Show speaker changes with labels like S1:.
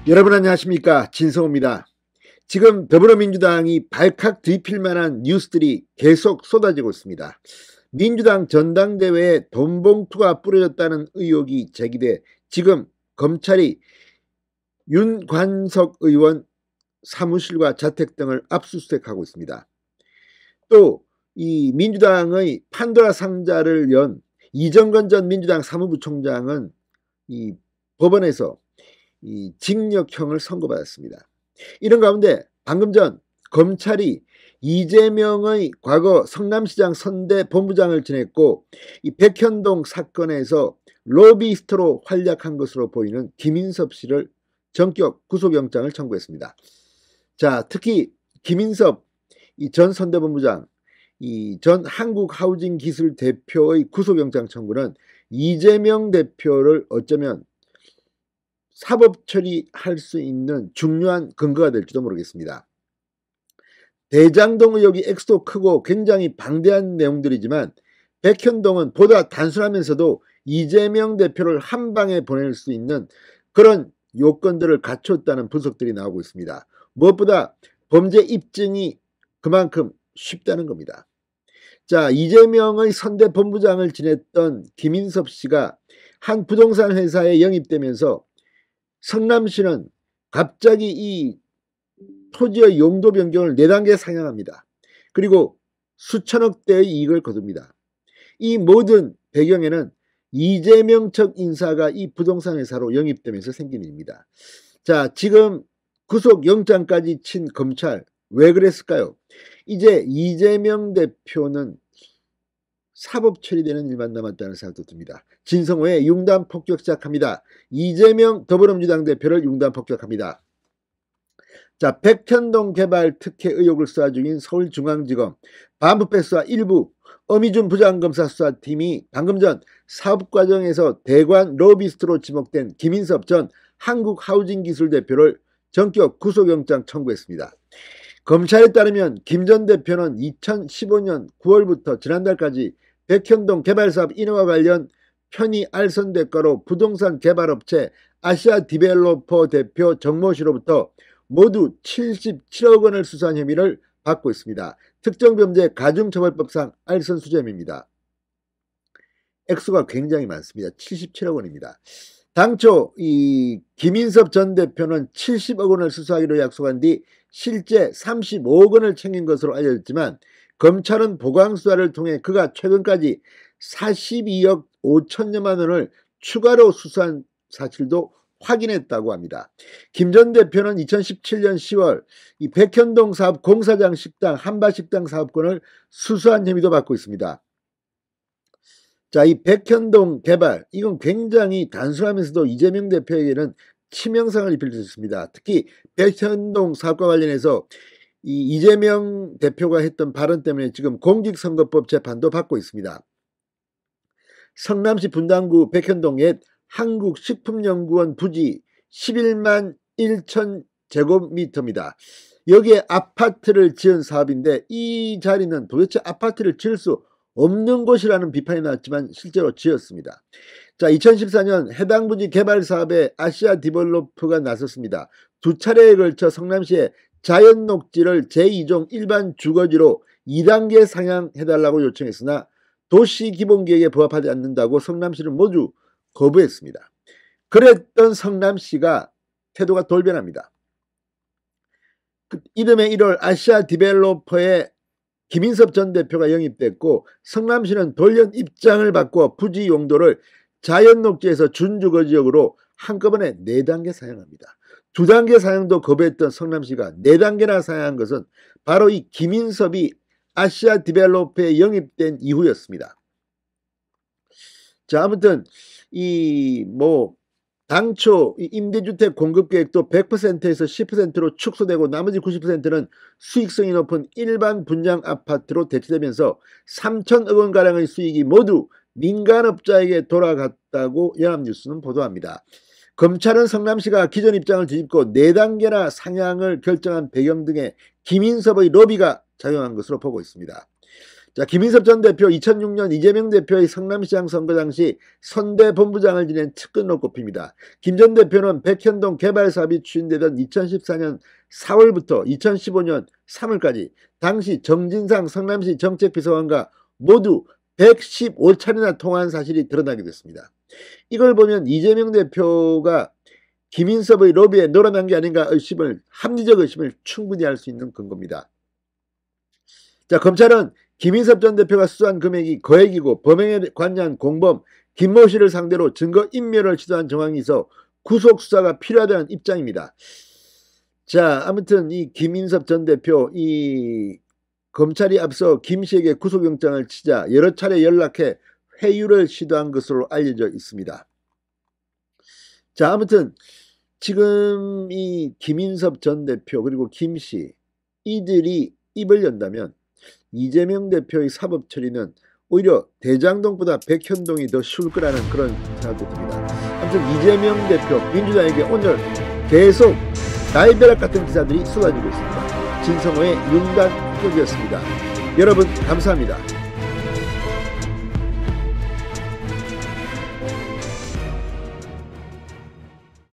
S1: 여러분 안녕하십니까, 진성호입니다. 지금 더불어민주당이 발칵 뒤필 만한 뉴스들이 계속 쏟아지고 있습니다. 민주당 전당대회에 돈봉투가 뿌려졌다는 의혹이 제기돼 지금 검찰이 윤관석 의원 사무실과 자택 등을 압수수색하고 있습니다. 또 이 민주당의 판도라 상자를 연 이정건 전 민주당 사무부총장은 이 법원에서 이 징역형을 선고받았습니다. 이런 가운데 방금 전 검찰이 이재명의 과거 성남시장 선대 본부장을 지냈고 이 백현동 사건에서 로비스트로 활약한 것으로 보이는 김인섭 씨를 전격 구속영장을 청구했습니다. 자, 특히 김인섭 전 선대본부장, 이 전 한국하우징기술 대표의 구속영장 청구는 이재명 대표를 어쩌면 사법 처리할 수 있는 중요한 근거가 될지도 모르겠습니다. 대장동 의혹이 액수도 크고 굉장히 방대한 내용들이지만 백현동은 보다 단순하면서도 이재명 대표를 한 방에 보낼 수 있는 그런 요건들을 갖췄다는 분석들이 나오고 있습니다. 무엇보다 범죄 입증이 그만큼 쉽다는 겁니다. 자, 이재명의 선대 본부장을 지냈던 김인섭 씨가 한 부동산 회사에 영입되면서 성남시는 갑자기 이 토지의 용도 변경을 4단계 상향합니다. 그리고 수천억 대의 이익을 거둡니다. 이 모든 배경에는 이재명 측 인사가 이 부동산 회사로 영입되면서 생긴 일입니다. 자, 지금 구속영장까지 친 검찰 왜 그랬을까요? 이제 이재명 대표는 사법 처리되는 일만 남았다는 생각도 듭니다. 진성호의 융단 폭격 시작합니다. 이재명 더불어민주당 대표를 융단 폭격합니다. 자, 백현동 개발 특혜 의혹을 수사 중인 서울중앙지검 반부패 수사 일부 어미준 부장검사 수사팀이 방금 전 사업 과정에서 대관 로비스트로 지목된 김인섭 전 한국하우징기술 대표를 전격 구속영장 청구했습니다. 검찰에 따르면 김 전 대표는 2015년 9월부터 지난달까지 백현동 개발사업 인허가 관련 편의 알선 대가로 부동산 개발업체 아시아디벨로퍼 대표 정모 씨로부터 모두 77억 원을 수수한 혐의를 받고 있습니다. 특정범죄 가중처벌법상 알선 수재 혐의입니다. 액수가 굉장히 많습니다. 77억 원입니다. 당초 이 김인섭 전 대표는 70억 원을 수수하기로 약속한 뒤 실제 35억 원을 챙긴 것으로 알려졌지만 검찰은 보강수사를 통해 그가 최근까지 42억 5천여만 원을 추가로 수수한 사실도 확인했다고 합니다. 김 전 대표는 2017년 10월 이 백현동 사업 공사장 식당 한바식당 사업권을 수수한 혐의도 받고 있습니다. 자, 이 백현동 개발 이건 굉장히 단순하면서도 이재명 대표에게는 치명상을 입힐 수 있습니다. 특히 백현동 사업과 관련해서 이 이재명 대표가 했던 발언 때문에 지금 공직선거법 재판도 받고 있습니다. 성남시 분당구 백현동 옛 한국식품연구원 부지 11만 1천 제곱미터입니다. 여기에 아파트를 지은 사업인데 이 자리는 도대체 아파트를 지을 수 없는 곳이라는 비판이 나왔지만 실제로 지었습니다. 자, 2014년 해당 부지 개발 사업에 아시아 디벨로퍼가 나섰습니다. 2차례에 걸쳐 성남시에 자연 녹지를 제2종 일반 주거지로 2단계 상향해달라고 요청했으나 도시기본계획에 부합하지 않는다고 성남시는 모두 거부했습니다. 그랬던 성남시가 태도가 돌변합니다. 이듬해 1월 아시아 디벨로퍼의 김인섭 전 대표가 영입됐고 성남시는 돌연 입장을 바꿔 부지 용도를 자연녹지에서 준주거지역으로 한꺼번에 4단계 상향합니다. 2단계 상향도 거부했던 성남시가 4단계나 상향한 것은 바로 이 김인섭이 아시아 디벨로퍼에 영입된 이후였습니다. 자, 아무튼 당초 임대주택 공급계획도 100%에서 10%로 축소되고 나머지 90%는 수익성이 높은 일반 분양 아파트로 대체되면서 3천억 원가량의 수익이 모두 민간업자에게 돌아갔다고 연합뉴스는 보도합니다. 검찰은 성남시가 기존 입장을 뒤집고 4단계나 상향을 결정한 배경 등에 김인섭의 로비가 작용한 것으로 보고 있습니다. 자, 김인섭 전 대표 2006년 이재명 대표의 성남시장 선거 당시 선대본부장을 지낸 측근으로 꼽힙니다. 김 전 대표는 백현동 개발 사업이 추진되던 2014년 4월부터 2015년 3월까지 당시 정진상 성남시 정책비서관과 모두 115차례나 통화한 사실이 드러나게 됐습니다. 이걸 보면 이재명 대표가 김인섭의 로비에 놀아난 게 아닌가 합리적 의심을 충분히 할 수 있는 근거입니다. 자, 검찰은 김인섭 전 대표가 수수한 금액이 거액이고 범행에 관여한 공범 김모 씨를 상대로 증거인멸을 시도한 정황이 있어 구속수사가 필요하다는 입장입니다. 자, 아무튼 이 김인섭 전 대표 검찰이 앞서 김 씨에게 구속영장을 치자 여러 차례 연락해 회유를 시도한 것으로 알려져 있습니다. 자, 아무튼 지금 이 김인섭 전 대표 그리고 김 씨 이들이 입을 연다면 이재명 대표의 사법 처리는 오히려 대장동보다 백현동이 더 쉬울 거라는 그런 생각도 듭니다. 아무튼 이재명 대표 민주당에게 오늘 계속 날벼락 같은 기사들이 쏟아지고 있습니다. 진성호의 윤단 후보였습니다. 여러분 감사합니다.